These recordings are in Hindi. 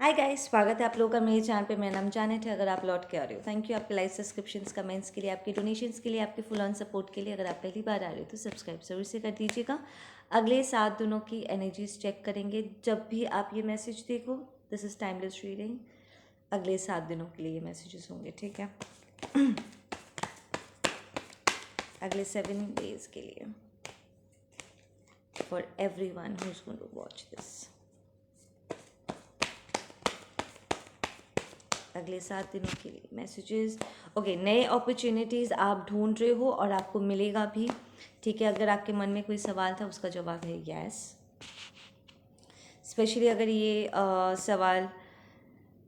हाय गाइस, स्वागत है आप लोगों का मेरे चैनल पे। मेरा नाम जानेट है। अगर आप लौट के आ रहे हो, थैंक यू आपके लाइव सब्सक्रिप्शंस, कमेंट्स के लिए, आपके डोनेशंस के लिए, आपके फुल ऑन सपोर्ट के लिए। अगर आप पहली बार आ रहे हो तो सब्सक्राइब जरूर से कर दीजिएगा। अगले 7 दिनों की एनर्जीज चेक करेंगे। जब भी आप ये मैसेज देखो, दिस इज़ टाइमलेस रीडिंग। अगले 7 दिनों के लिए ये मैसेजेस होंगे, ठीक है। अगले 7 days के लिए, for every one who is going to watch this. अगले 7 दिनों के लिए मैसेजेस। ओके, नए अपॉर्चुनिटीज़ आप ढूंढ रहे हो और आपको मिलेगा भी, ठीक है। अगर आपके मन में कोई सवाल था, उसका जवाब है यस। स्पेशली अगर ये सवाल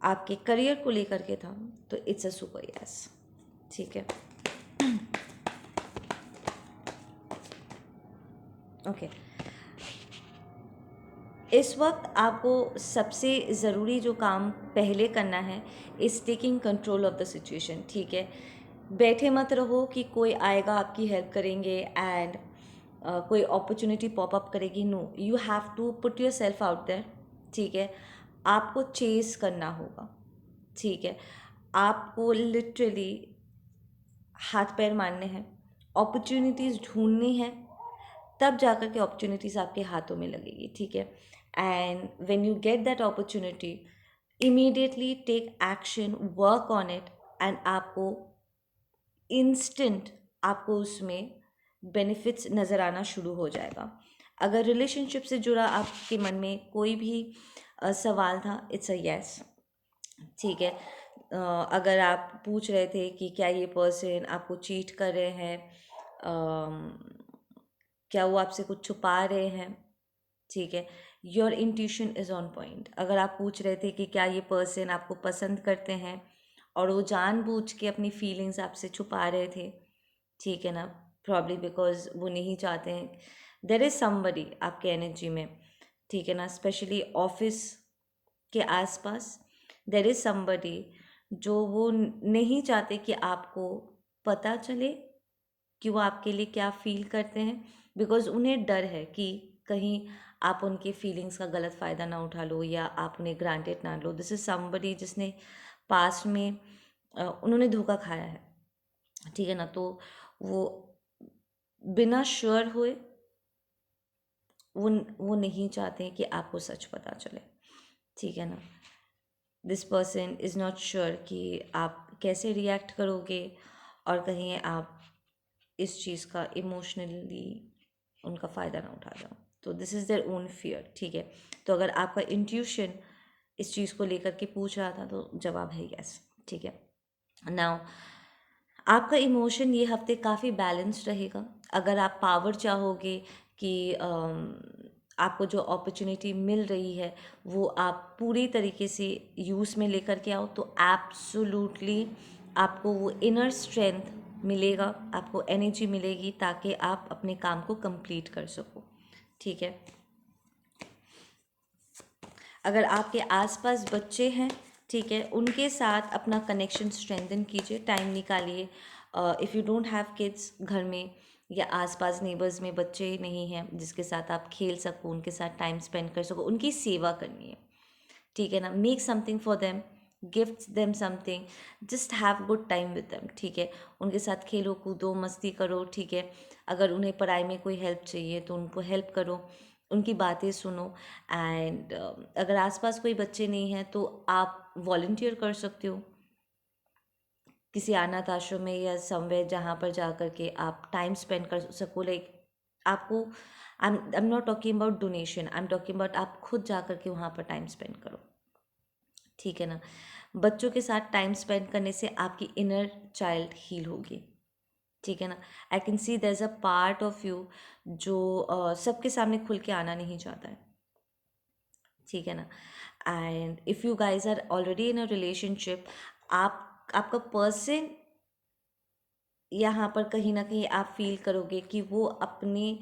आपके करियर को लेकर के था तो इट्स अ सुपर यस, ठीक है। ओके, इस वक्त आपको सबसे ज़रूरी जो काम पहले करना है is taking control of the situation, ठीक है। बैठे मत रहो कि कोई आएगा आपकी हेल्प करेंगे एंड कोई अपॉर्चुनिटी पॉप अप करेगी। No, you have to put yourself out there, ठीक है। आपको चेस करना होगा, ठीक है। आपको लिटरली हाथ पैर मारने हैं, अपॉर्चुनिटीज़ ढूंढनी है, तब जाकर के अपॉर्चुनिटीज़ आपके हाथों में लगेगी, ठीक है। And when you get that opportunity, immediately take action, work on it, and आपको इंस्टेंट आपको उसमें बेनिफिट्स नज़र आना शुरू हो जाएगा। अगर रिलेशनशिप से जुड़ा आपके मन में कोई भी सवाल था, इट्स अ यस, ठीक है। अगर आप पूछ रहे थे कि क्या ये पर्सन आपको चीट कर रहे हैं, क्या वो आपसे कुछ छुपा रहे हैं, ठीक है, your intuition is on point. अगर आप पूछ रहे थे कि क्या ये पर्सन आपको पसंद करते हैं और वो जानबूझ के अपनी फीलिंग्स आपसे छुपा रहे थे, ठीक है ना, प्रॉब्ली बिकॉज वो नहीं चाहते हैं, देर इज़ समबडी आपके एनर्जी में, ठीक है ना। स्पेशली ऑफिस के आसपास देर इज़ समबडी जो वो नहीं चाहते कि आपको पता चले कि वो आपके लिए क्या फील करते हैं, बिकॉज उन्हें डर है कि कहीं आप उनके फीलिंग्स का गलत फ़ायदा ना उठा लो या आप उन्हें ग्रांटेड ना लो। दिस इज़ समबडी जिसने पास्ट में उन्होंने धोखा खाया है, ठीक है ना। तो वो बिना श्योर हुए वो नहीं चाहते कि आपको सच पता चले, ठीक है ना। This person is not sure कि आप कैसे रिएक्ट करोगे और कहीं आप इस चीज़ का इमोशनली उनका फ़ायदा ना उठा जाओ। तो this is their own fear, ठीक है। तो अगर आपका इंट्यूशन इस चीज़ को लेकर के पूछ रहा था तो जवाब है यस, ठीक है। नाउ आपका इमोशन ये हफ्ते काफ़ी बैलेंस्ड रहेगा। अगर आप पावर चाहोगे कि आपको जो अपॉर्चुनिटी मिल रही है वो आप पूरी तरीके से यूज़ में लेकर के आओ, तो एब्सोल्यूटली आपको वो इनर स्ट्रेंथ मिलेगा, आपको एनर्जी मिलेगी ताकि आप अपने काम को कंप्लीट कर सको, ठीक है। अगर आपके आसपास बच्चे हैं, ठीक है, उनके साथ अपना कनेक्शन स्ट्रेंथन कीजिए, टाइम निकालिए। If you don't have kids, घर में या आसपास नेबर्स में बच्चे नहीं हैं जिसके साथ आप खेल सको, उनके साथ टाइम स्पेंड कर सको, उनकी सेवा करनी है, ठीक है ना। Make something for them, gift them something, just have good time with them, ठीक है। उनके साथ खेलो कूदो मस्ती करो, ठीक है। अगर उन्हें पढ़ाई में कोई हेल्प चाहिए तो उनको हेल्प करो, उनकी बातें सुनो। एंड अगर आसपास कोई बच्चे नहीं हैं तो आप वॉल्टियर कर सकते हो किसी अनाथ आश्रम में या समवेयर, जहाँ पर जा कर के आप टाइम स्पेंड कर सको। लाइक आपको, I am not talking about donation, I am talking about आप खुद जा कर के वहाँ पर टाइम स्पेंड करो, ठीक है ना। बच्चों के साथ टाइम स्पेंड करने से आपकी इनर चाइल्ड हील होगी, ठीक है ना। I can see there is a part of you जो सबके सामने खुल के आना नहीं चाहता है, ठीक है ना। And if you guys are already in a relationship, आपका पर्सन यहाँ पर कहीं ना कहीं आप फील करोगे कि वो अपने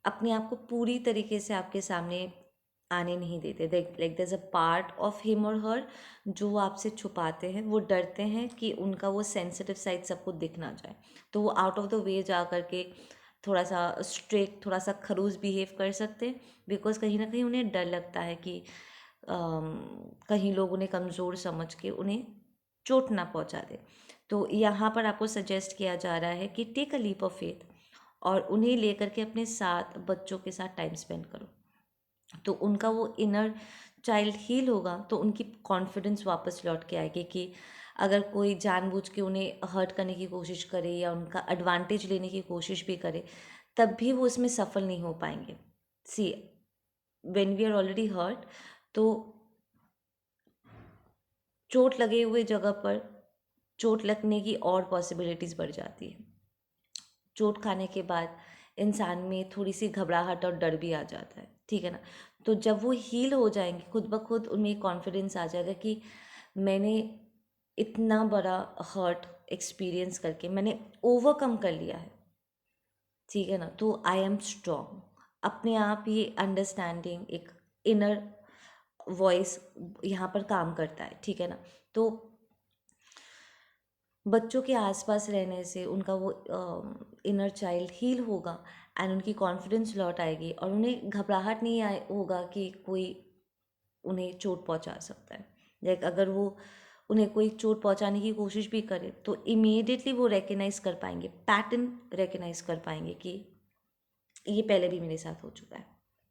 अपने आप को पूरी तरीके से आपके सामने आने नहीं देते। Like there is a part of him और हर जो वो आपसे छुपाते हैं, वो डरते हैं कि उनका वो सेंसिटिव साइड सबको दिख ना जाए, तो वो आउट ऑफ द वे जा करके थोड़ा सा स्ट्रिक्ट, थोड़ा सा खड़ूस बिहेव कर सकते हैं, बिकॉज कहीं ना कहीं उन्हें डर लगता है कि कहीं लोग उन्हें कमज़ोर समझ के उन्हें चोट ना पहुंचा दे। तो यहाँ पर आपको सजेस्ट किया जा रहा है कि take a leap of faith और उन्हें लेकर के अपने साथ बच्चों के साथ टाइम स्पेंड करो। तो उनका वो इनर चाइल्ड हील होगा, तो उनकी कॉन्फिडेंस वापस लौट के आएगी कि अगर कोई जानबूझ के उन्हें हर्ट करने की कोशिश करे या उनका एडवांटेज लेने की कोशिश भी करे, तब भी वो उसमें सफल नहीं हो पाएंगे। See, when we are already hurt, तो चोट लगे हुए जगह पर चोट लगने की और पॉसिबिलिटीज़ बढ़ जाती है। चोट खाने के बाद इंसान में थोड़ी सी घबराहट और डर भी आ जाता है, ठीक है ना। तो जब वो हील हो जाएंगे, खुद ब खुद उनमें कॉन्फिडेंस आ जाएगा कि मैंने इतना बड़ा हर्ट एक्सपीरियंस करके मैंने ओवरकम कर लिया है, ठीक है ना। तो आई एम स्ट्रॉन्ग, अपने आप ये अंडरस्टैंडिंग, एक इनर वॉइस यहाँ पर काम करता है, ठीक है ना। तो बच्चों के आसपास रहने से उनका वो इनर चाइल्ड हील होगा एंड उनकी कॉन्फिडेंस लौट आएगी और उन्हें घबराहट नहीं आए होगा कि कोई उन्हें चोट पहुंचा सकता है। लाइक अगर वो उन्हें कोई चोट पहुंचाने की कोशिश भी करे तो इमीडिएटली वो रिकग्नाइज कर पाएंगे, पैटर्न रिकग्नाइज कर पाएंगे कि ये पहले भी मेरे साथ हो चुका है।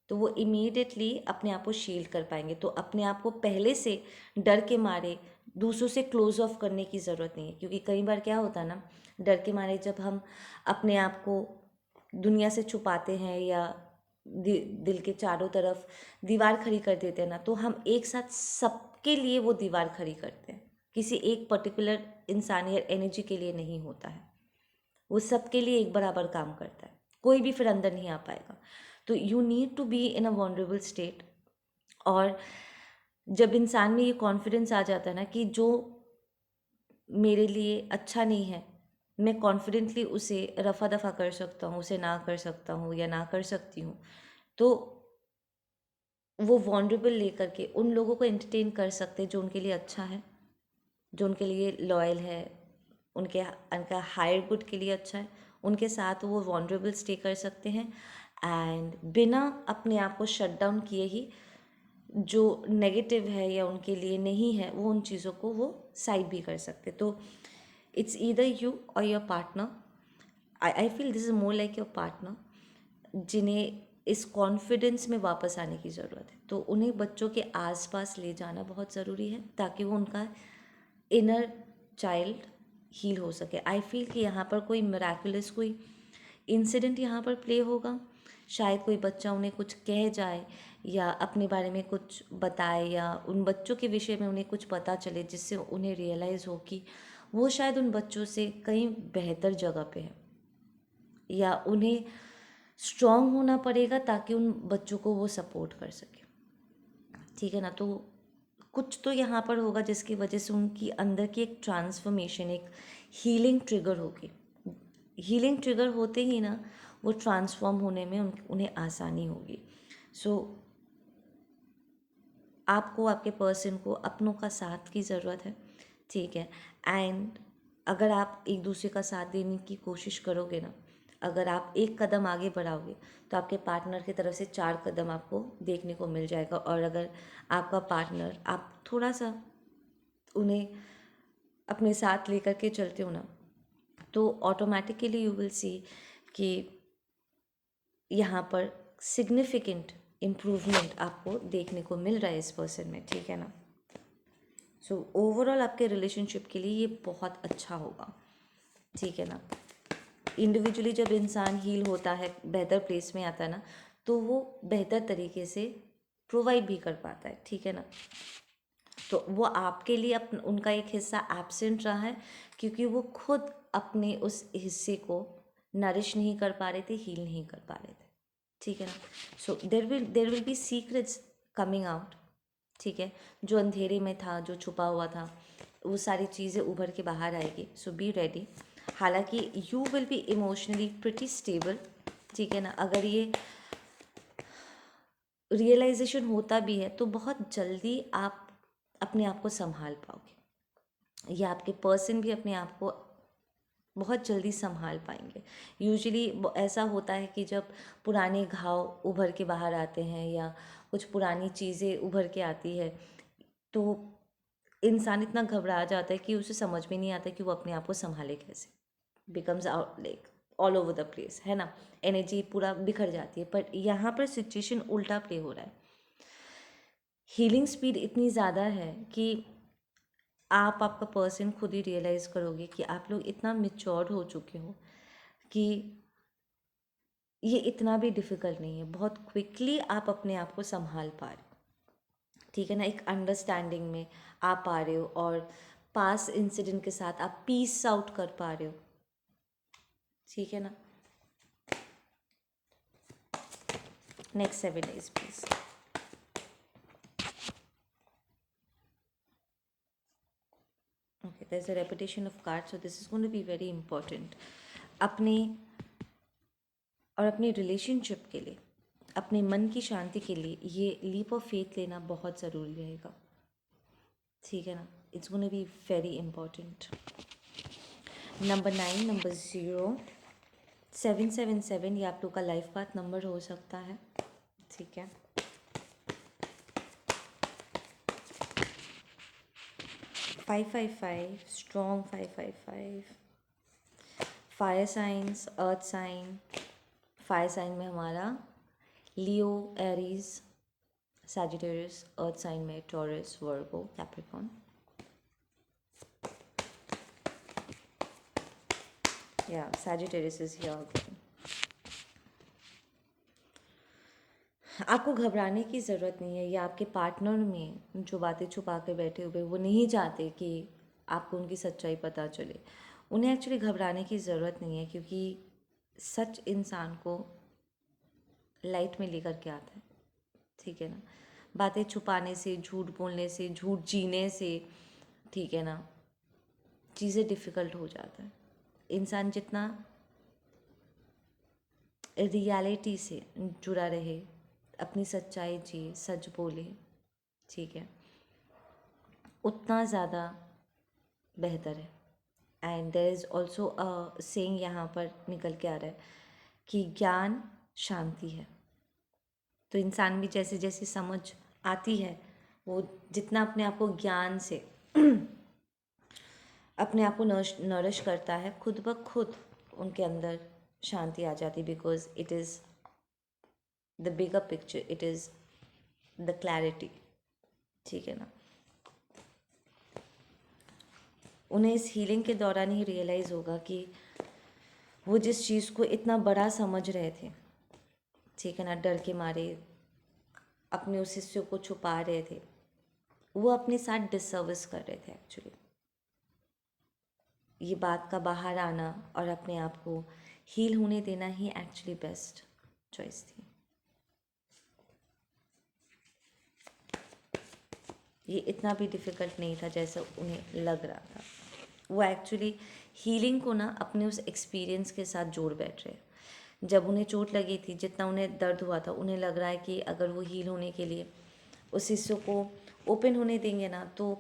तो वो इमीडिएटली अपने आप को शील्ड कर पाएंगे। तो अपने आप को पहले से डर के मारे दूसरों से क्लोज ऑफ करने की ज़रूरत नहीं है, क्योंकि कई बार क्या होता है ना, डर के मारे जब हम अपने आप को दुनिया से छुपाते हैं या दिल के चारों तरफ दीवार खड़ी कर देते हैं ना, तो हम एक साथ सबके लिए वो दीवार खड़ी करते हैं, किसी एक पर्टिकुलर इंसान या एनर्जी के लिए नहीं होता है। वो सबके लिए एक बराबर काम करता है, कोई भी फिर अंदर नहीं आ पाएगा। तो you need to be in a vulnerable state. और जब इंसान में ये कॉन्फिडेंस आ जाता है ना कि जो मेरे लिए अच्छा नहीं है, मैं कॉन्फिडेंटली उसे रफा दफा कर सकता हूँ, उसे ना कर सकता हूँ या ना कर सकती हूँ, तो वो वनरेबल लेकर के उन लोगों को एंटरटेन कर सकते हैं जो उनके लिए अच्छा है, जो उनके लिए लॉयल है, उनका हायर गुड के लिए अच्छा है, उनके साथ वो वनरेबल स्टे कर सकते हैं एंड बिना अपने आप को शट डाउन किए ही जो नेगेटिव है या उनके लिए नहीं है वो उन चीज़ों को वो साइड भी कर सकते। तो इट्स ईदर यू और your partner, I feel this is more like your partner, जिन्हें इस कॉन्फिडेंस में वापस आने की ज़रूरत है। तो उन्हें बच्चों के आसपास ले जाना बहुत ज़रूरी है ताकि वो उनका इनर चाइल्ड हील हो सके। आई फील कि यहाँ पर कोई मिराकुलस कोई इंसिडेंट यहाँ पर प्ले होगा, शायद कोई बच्चा उन्हें कुछ कह जाए या अपने बारे में कुछ बताए या उन बच्चों के विषय में उन्हें कुछ पता चले जिससे उन्हें रियलाइज़ हो कि वो शायद उन बच्चों से कहीं बेहतर जगह पे है, या उन्हें स्ट्रांग होना पड़ेगा ताकि उन बच्चों को वो सपोर्ट कर सके, ठीक है ना। तो कुछ तो यहाँ पर होगा जिसकी वजह से उनकी अंदर की एक ट्रांसफॉर्मेशन, एक हीलिंग ट्रिगर होगी। हीलिंग ट्रिगर होते ही ना वो ट्रांसफॉर्म होने में उन्हें आसानी होगी। सो आपको, आपके पर्सन को अपनों का साथ की ज़रूरत है, ठीक है। एंड अगर आप एक दूसरे का साथ देने की कोशिश करोगे ना, अगर आप एक कदम आगे बढ़ाओगे तो आपके पार्टनर की तरफ से 4 कदम आपको देखने को मिल जाएगा। और अगर आपका पार्टनर, आप थोड़ा सा उन्हें अपने साथ लेकर के चलते हो ना, तो ऑटोमेटिकली यू विल सी कि यहाँ पर सिग्निफिकेंट इम्प्रूवमेंट आपको देखने को मिल रहा है इस पर्सन में, ठीक है ना। सो ओवरऑल आपके रिलेशनशिप के लिए ये बहुत अच्छा होगा, ठीक है ना। इंडिविजुअली जब इंसान हील होता है, बेहतर प्लेस में आता है ना, तो वो बेहतर तरीके से प्रोवाइड भी कर पाता है, ठीक है ना। तो वो आपके लिए उनका एक हिस्सा एब्सेंट रहा है क्योंकि वो खुद अपने उस हिस्से को नरिश नहीं कर पा रहे थे, हील नहीं कर पा रहे थे, ठीक है ना। So there will be secrets coming out, ठीक है। जो अंधेरे में था, जो छुपा हुआ था, वो सारी चीज़ें उभर के बाहर आएगी। सो बी रेडी। हालांकि you will be emotionally pretty stable, ठीक है ना। अगर ये रियलाइजेशन होता भी है तो बहुत जल्दी आप अपने आप को संभाल पाओगे, या आपके पर्सन भी अपने आप को बहुत जल्दी संभाल पाएंगे। यूजुअली ऐसा होता है कि जब पुराने घाव उभर के बाहर आते हैं या कुछ पुरानी चीज़ें उभर के आती है, तो इंसान इतना घबरा जाता है कि उसे समझ में नहीं आता कि वो अपने आप को संभाले कैसे, becomes out like all over the place, है ना, एनर्जी पूरा बिखर जाती है। पर यहाँ पर सिचुएशन उल्टा प्ले हो रहा है। हीलिंग स्पीड इतनी ज़्यादा है कि आप आपका पर्सन खुद ही रियलाइज़ करोगे कि आप लोग इतना मेच्योर हो चुके हो कि ये इतना भी डिफ़िकल्ट नहीं है, बहुत क्विकली आप अपने आप को संभाल पा रहे हो, ठीक है ना, एक अंडरस्टैंडिंग में आ पा रहे हो और पास इंसिडेंट के साथ आप पीस आउट कर पा रहे हो, ठीक है ना। Next 7 days please. Okay, there's a repetition of cards, so this is going to be very important। अपने और अपने रिलेशनशिप के लिए, अपने मन की शांति के लिए ये लीप ऑफ फेथ लेना बहुत ज़रूरी रहेगा, ठीक है ना। It's gonna be very important. Number 9, number 0, 777, ये आप लोग का लाइफ पाथ नंबर हो सकता है, ठीक है। Five 555, strong 555, fire signs, earth sign. Fire sign में हमारा Leo, Aries, Sagittarius. Earth sign में टॉरस, वर्गो, कैप्रिकॉर्न। या सैजिटेरियस इज हियर। आपको घबराने की ज़रूरत नहीं है, या आपके पार्टनर में जो बातें छुपा के बैठे हुए वो नहीं चाहते कि आपको उनकी सच्चाई पता चले। उन्हें एक्चुअली घबराने की ज़रूरत नहीं है, क्योंकि सच इंसान को लाइट में लेकर के आता है, ठीक है ना। बातें छुपाने से, झूठ बोलने से, झूठ जीने से, ठीक है ना, चीज़ें डिफ़िकल्ट हो जाता है। इंसान जितना रियलिटी से जुड़ा रहे, अपनी सच्चाई जिए, सच बोले, ठीक है, उतना ज़्यादा बेहतर है। And there is also a saying यहाँ पर निकल के आ रहा है कि ज्ञान शांति है। तो इंसान भी जैसे जैसे समझ आती है, वो जितना अपने आप को ज्ञान से अपने आप को नरिश करता है, खुद ब खुद उनके अंदर शांति आ जाती, because it is the bigger picture, it is the clarity, ठीक है ना। उन्हें इस हीलिंग के दौरान ही रियलाइज़ होगा कि वो जिस चीज़ को इतना बड़ा समझ रहे थे, ठीक है ना, डर के मारे अपने उस हिस्से को छुपा रहे थे, वो अपने साथ डिसर्विस कर रहे थे एक्चुअली। ये बात का बाहर आना और अपने आप को हील होने देना ही एक्चुअली बेस्ट चॉइस थी। ये इतना भी डिफ़िकल्ट नहीं था जैसा उन्हें लग रहा था। वो एक्चुअली हीलिंग को ना अपने उस एक्सपीरियंस के साथ जोड़ बैठ रहे। जब उन्हें चोट लगी थी, जितना उन्हें दर्द हुआ था, उन्हें लग रहा है कि अगर वो हील होने के लिए उस हिस्से को ओपन होने देंगे ना, तो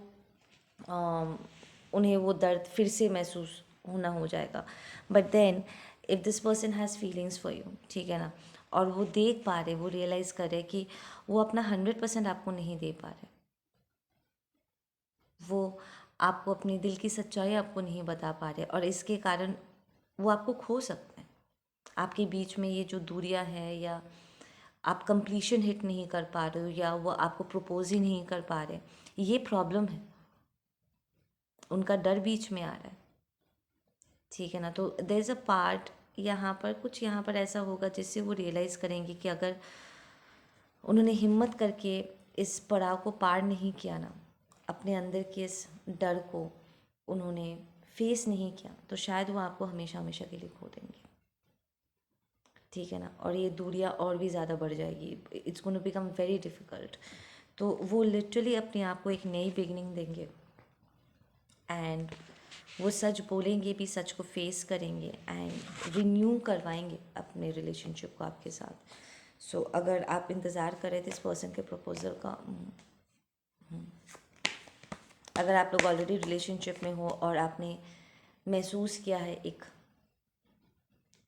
उन्हें वो दर्द फिर से महसूस होना हो जाएगा। But then if this person has feelings for you, ठीक है ना, और वो देख पा रहे, वो रियलाइज़ कर रहे कि वो अपना 100% आपको नहीं दे पा रहे, वो आपको अपनी दिल की सच्चाई आपको नहीं बता पा रहे, और इसके कारण वो आपको खो सकते हैं। आपके बीच में ये जो दूरियां हैं, या आप कंप्लीशन हिट नहीं कर पा रहे हो, या वो आपको प्रपोज ही नहीं कर पा रहे, ये प्रॉब्लम है। उनका डर बीच में आ रहा है, ठीक है ना। तो देयर इज़ अ पार्ट यहाँ पर, कुछ यहाँ पर ऐसा होगा जिससे वो रियलाइज़ करेंगे कि अगर उन्होंने हिम्मत करके इस पड़ाव को पार नहीं किया ना, अपने अंदर के इस डर को उन्होंने फेस नहीं किया, तो शायद वो आपको हमेशा हमेशा के लिए खो देंगे, ठीक है ना। और ये दूरियां और भी ज़्यादा बढ़ जाएगी, it's gonna become very difficult. तो वो लिटरली अपने आप को एक नई बिगनिंग देंगे, एंड वो सच बोलेंगे भी, सच को फेस करेंगे, एंड रिन्यू करवाएंगे अपने रिलेशनशिप को आपके साथ। सो अगर आप इंतज़ार कर रहे थे इस पर्सन के प्रपोजल का, अगर आप लोग ऑलरेडी रिलेशनशिप में हो और आपने महसूस किया है, एक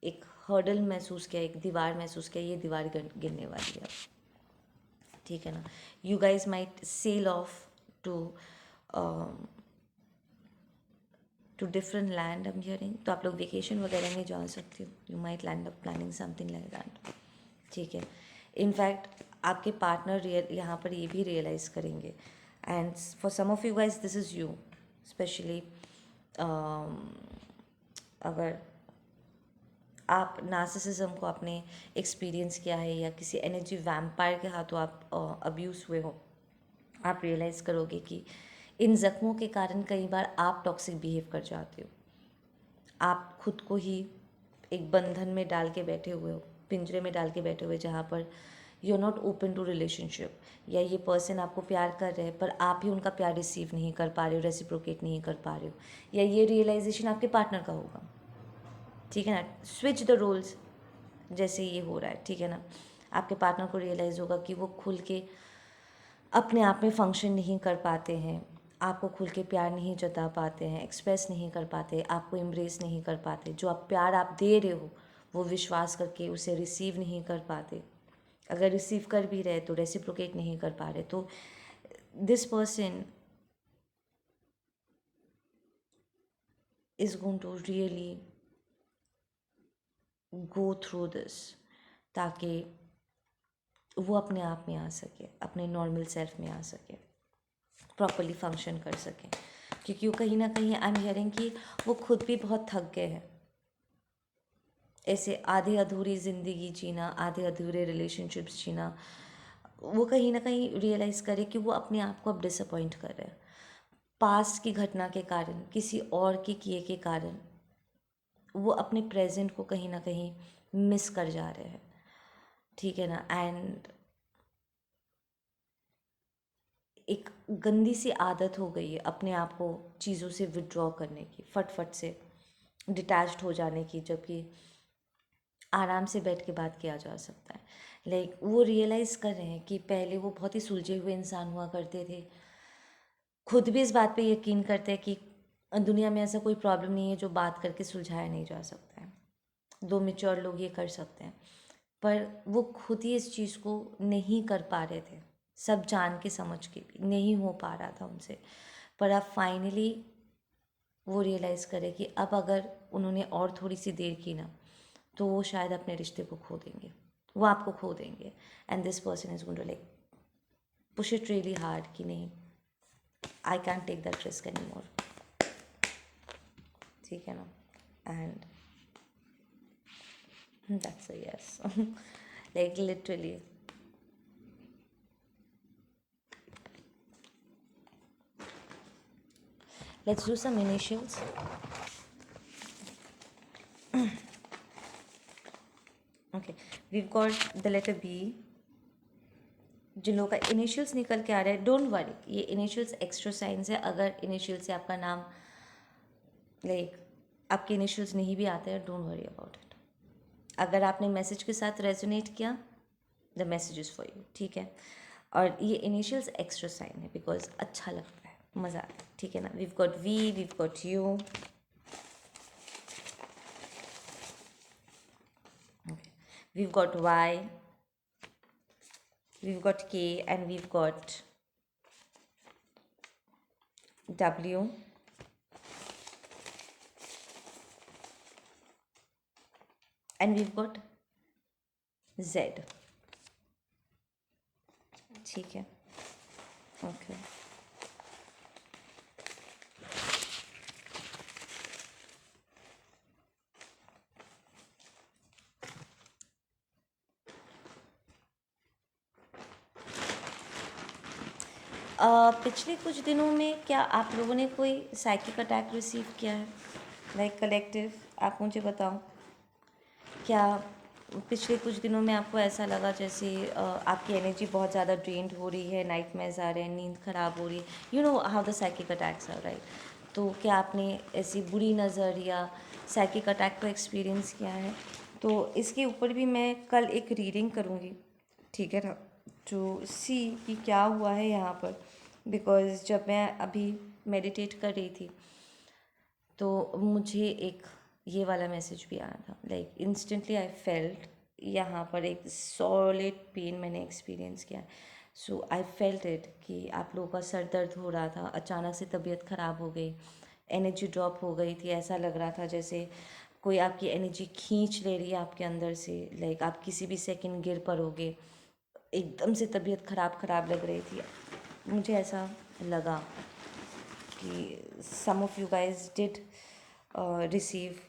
एक हर्डल महसूस किया, एक दीवार महसूस किया, ये दीवार गिरने वाली है, ठीक है ना। You guys might sail off to to different land I am hearing, तो आप लोग वेकेशन वगैरह में जा सकते हो, you might land up planning something like that, ठीक है। इनफैक्ट आपके पार्टनर यहाँ पर ये भी रियलाइज़ करेंगे, and for some of you guys this is you specially, अगर आप नार्सिसिज्म को आपने एक्सपीरियंस किया है या किसी एनर्जी वैम्पायर के हाथों आप अब्यूज़ हुए हो, आप रियलाइज़ करोगे कि इन ज़ख्मों के कारण कई बार आप टॉक्सिक बिहेव कर जाते हो, आप खुद को ही एक बंधन में डाल के बैठे हुए हो, पिंजरे में डाल के बैठे हुए, जहाँ पर you are not open to relationship, या ये पर्सन आपको प्यार कर रहे हैं पर आप ही उनका प्यार रिसीव नहीं कर पा रहे हो, रेसिप्रोकेट नहीं कर पा रहे हो, या ये रियलाइजेशन आपके पार्टनर का होगा, ठीक है ना। स्विच द रोल्स, जैसे ये हो रहा है, ठीक है ना। आपके पार्टनर को रियलाइज़ होगा कि वो खुल के अपने आप में फंक्शन नहीं कर पाते हैं, आपको खुल के प्यार नहीं जता पाते हैं, एक्सप्रेस नहीं कर पाते, आपको एम्ब्रेस नहीं कर पाते, जो आप प्यार आप दे रहे हो वो विश्वास करके उसे रिसीव नहीं कर पाते, अगर रिसीव कर भी रहे तो रेसिप्रोकेट नहीं कर पा रहे, तो this person is going to really go through this, ताकि वो अपने आप में आ सके, अपने नॉर्मल सेल्फ में आ सके, प्रॉपरली फंक्शन कर सकें, क्योंकि वो कहीं ना कहीं आई एम हियरिंग कि वो खुद भी बहुत थक गए हैं ऐसे आधे अधूरी ज़िंदगी जीना, आधे अधूरे रिलेशनशिप्स जीना। वो कहीं ना कहीं रियलाइज़ करे कि वो अपने आप को अब डिसअपॉइंट कर रहे हैं, पास्ट की घटना के कारण, किसी और के किए के कारण वो अपने प्रेजेंट को कहीं ना कहीं मिस कर जा रहे हैं, ठीक है ना। एंड एक गंदी सी आदत हो गई है अपने आप को चीज़ों से विड्रॉ करने की, फट से डिटैच्ड हो जाने की, जबकि आराम से बैठ के बात किया जा सकता है। लाइक वो रियलाइज़ कर रहे हैं कि पहले वो बहुत ही सुलझे हुए इंसान हुआ करते थे, खुद भी इस बात पे यकीन करते हैं कि दुनिया में ऐसा कोई प्रॉब्लम नहीं है जो बात करके सुलझाया नहीं जा सकता है, दो मैच्योर लोग ये कर सकते हैं, पर वो खुद ही इस चीज़ को नहीं कर पा रहे थे, सब जान के समझ के भी नहीं हो पा रहा था उनसे। पर अब फाइनली वो रियलाइज़ करे कि अब अगर उन्होंने और थोड़ी सी देर की ना, तो वो शायद अपने रिश्ते को खो देंगे, वो आपको खो देंगे, and this person is going to like push it really hard कि नहीं, I can take that risk any more, ठीक है ना। And that's a yes, like literally. Let's do some initials. Okay, we've got the letter B. जिन लोगों का इनिशियल्स निकल के आ रहा है, डोंट वरी, ये इनिशियल्स एक्स्ट्रा साइंस है। अगर इनिशियल से आपका नाम लाइक आपके इनिशियल्स नहीं भी आते हैं, डोंट वरी अबाउट इट। अगर आपने मैसेज के साथ रेजोनेट किया, the message is for you, ठीक है। और ये इनिशियल्स एक्स्ट्रा साइन है बिकॉज अच्छा लगता है, मज़ा आता है, ठीक है ना। We've got V, we've got U, we've got Y, we've got K, and we've got W, and we've got Z, ठीक है। ओके, पिछले कुछ दिनों में क्या आप लोगों ने कोई साइकिक अटैक रिसीव किया है, लाइक कलेक्टिव? आप मुझे बताओ, क्या पिछले कुछ दिनों में आपको ऐसा लगा जैसे आपकी एनर्जी बहुत ज़्यादा ड्रेन्ड हो रही है, नाइटमेयर्स आ रहे हैं, नींद ख़राब हो रही है, you know how the psychic attacks are, right? तो क्या आपने ऐसी बुरी नज़र या साइकिक अटैक को एक्सपीरियंस किया है? तो इसके ऊपर भी मैं कल एक रीडिंग करूँगी, ठीक है ना, टू सी कि क्या हुआ है यहाँ पर। बिकॉज़ जब मैं अभी मेडिटेट कर रही थी तो मुझे एक ये वाला मैसेज भी आया था, लाइक इंस्टेंटली आई फेल्ट यहाँ पर एक सॉलिड पेन मैंने एक्सपीरियंस किया, सो आई फेल्ट इट कि आप लोगों का सर दर्द हो रहा था, अचानक से तबीयत ख़राब हो गई, एनर्जी ड्रॉप हो गई थी, ऐसा लग रहा था जैसे कोई आपकी एनर्जी खींच ले रही है आपके अंदर से, लाइक आप किसी भी सेकंड गिर पड़ोगे, एकदम से तबीयत ख़राब लग रही थी। मुझे ऐसा लगा कि some of you guys did receive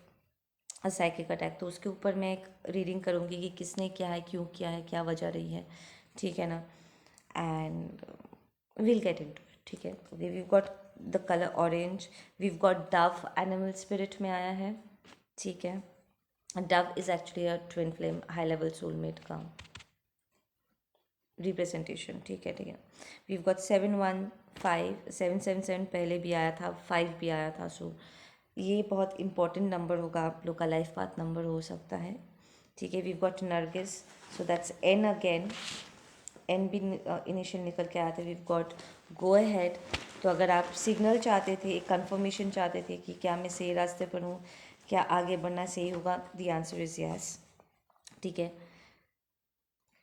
a psychic attack, तो उसके ऊपर मैं एक रीडिंग करूँगी कि किसने किया है, क्यों किया है, क्या वजह रही है, ठीक है ना। And we'll get into it, ठीक है। Okay, we've got the color orange, we've got dove, animal spirit में आया है, ठीक है। dove is actually a twin flame high level soulmate का रिप्रेजेंटेशन, ठीक है, ठीक है। we've got 715, 777 पहले भी आया था, 5 भी आया था, सो ये बहुत इंपॉर्टेंट नंबर होगा, आप लोग का लाइफ पाथ नंबर हो सकता है, ठीक है। we've got Nargis, so that's n again, N भी इनिशियल निकल के आया था। वी गॉट गो अहेड, तो अगर आप सिग्नल चाहते थे, एक कंफर्मेशन चाहते थे कि क्या मैं सही रास्ते पर हूँ, क्या आगे बढ़ना सही होगा, द आंसर इज़ यस, ठीक है।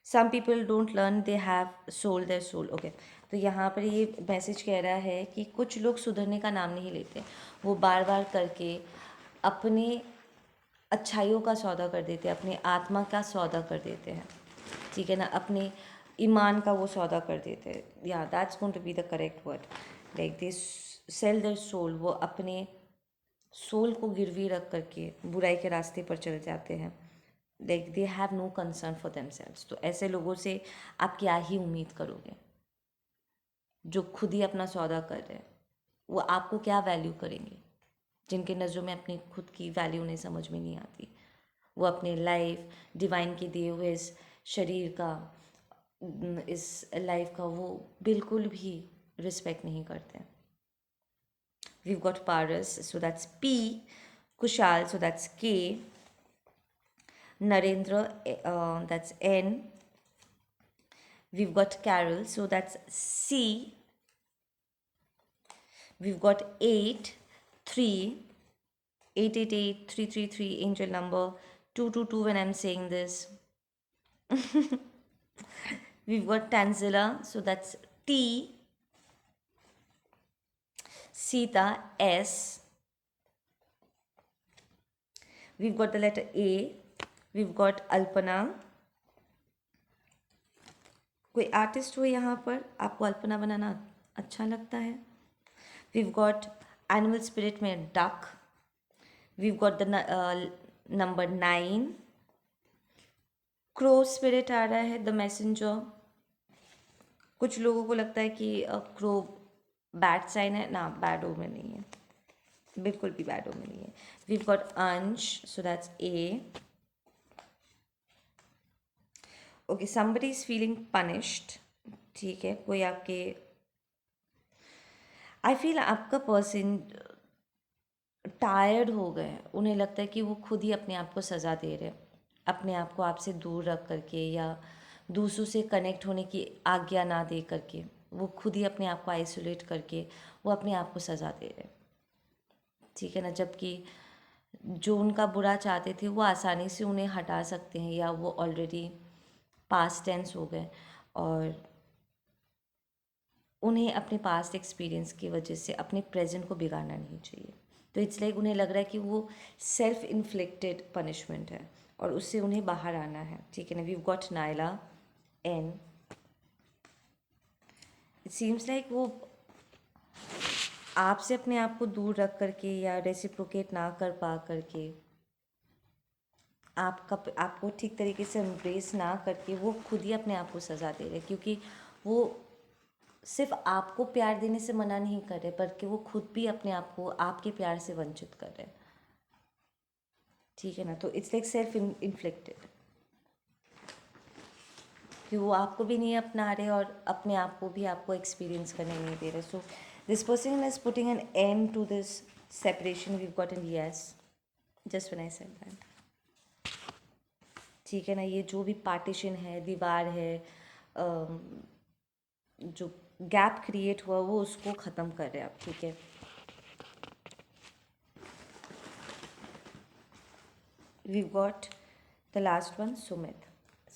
Some people don't learn, they have soul their soul, okay. तो यहाँ पर ये मैसेज कह रहा है कि कुछ लोग सुधरने का नाम नहीं लेते, वो बार बार करके अपने अच्छाइयों का सौदा कर देते हैं, अपने आत्मा का सौदा कर देते हैं, ठीक है ना, अपने ईमान का वो सौदा कर देते हैं। या that's going to be the correct word, like this sell their soul, वो अपने सोल को गिरवी रख करके बुराई के रास्ते पर चल जाते हैं, like they have no concern for themselves. तो ऐसे लोगों से आप क्या ही उम्मीद करोगे, जो खुद ही अपना सौदा कर रहे हैं, वो आपको क्या वैल्यू करेंगे, जिनके नज़रों में अपनी खुद की वैल्यू उन्हें समझ में नहीं आती, वो अपने लाइफ, डिवाइन के दिए हुए इस शरीर का, इस लाइफ का वो बिल्कुल भी रिस्पेक्ट नहीं करते। We've got Paras, so that's P, Kushal, so that's K, Narendra, that's N, we've got Carol, so that's C, we've got 8, 3, 888, 333 angel number, 222 when I'm saying this. We've got Tanzila, so that's T, Sita, S. We've got the letter A. We've got Alpana. कोई आर्टिस्ट हो यहाँ पर, आपको अल्पना बनाना अच्छा लगता है। We've got एनिमल स्पिरिट में duck. We've got the number 9. Crow spirit आ रहा है, द मैसेंजर। कुछ लोगों को लगता है कि क्रो बैड साइन है ना, बैड ओमेन नहीं है, बिल्कुल भी बैड ओमेन नहीं है। वीव गॉट अंश, so that's a, okay. Somebody is feeling punished, ठीक है, कोई आपके, आई फील आपका पर्सन टायर्ड हो गए, उन्हें लगता है कि वो खुद ही अपने आप को सज़ा दे रहे हैं, अपने आप को आपसे दूर रख करके या दूसरों से कनेक्ट होने की आज्ञा ना दे करके, वो खुद ही अपने आप को आइसोलेट करके वो अपने आप को सज़ा दे रहे हैं, ठीक है ना। जबकि जो उनका बुरा चाहते थे वो आसानी से उन्हें हटा सकते हैं, या वो ऑलरेडी पास्ट टेंस हो गए, और उन्हें अपने पास्ट एक्सपीरियंस की वजह से अपने प्रेजेंट को बिगाड़ना नहीं चाहिए। तो इट्स लाइक उन्हें लग रहा है कि वो सेल्फ इन्फ्लिक्टेड पनिशमेंट है और उससे उन्हें बाहर आना है, ठीक है ना। We've got Naila, N. It seems like वो आपसे अपने आप को दूर रख करके या रेसिप्रोकेट ना कर पा करके, आपको ठीक तरीके से एम्ब्रेस ना करके वो खुद ही अपने आप को सज़ा दे रहे, क्योंकि वो सिर्फ आपको प्यार देने से मना नहीं कर रहे, बल्कि वो खुद भी अपने आप को आपके प्यार से वंचित कर रहे हैं, ठीक है ना। तो इट्स लाइक सेल्फ इन्फ्लिक्टेड, कि वो आपको भी नहीं अपना रहे और अपने आप को भी आपको एक्सपीरियंस करने नहीं दे रहे। So this person is putting an end to this separation. We got an yes just when I said that, ठीक है ना। ये जो भी पार्टीशन है, दीवार है, जो गैप क्रिएट हुआ वो उसको ख़त्म कर रहे हैं आप, ठीक है। We got the last one, Sumit,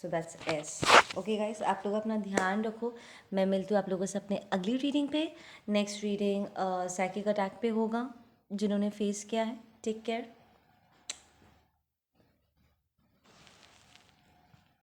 so that's S. Okay guys, आप लोग अपना ध्यान रखो। मैं मिलती हूँ आप लोगों से अपने अगली रीडिंग पे। नेक्स्ट रीडिंग साइकिक अटैक पे होगा जिन्होंने फेस किया है। Take care.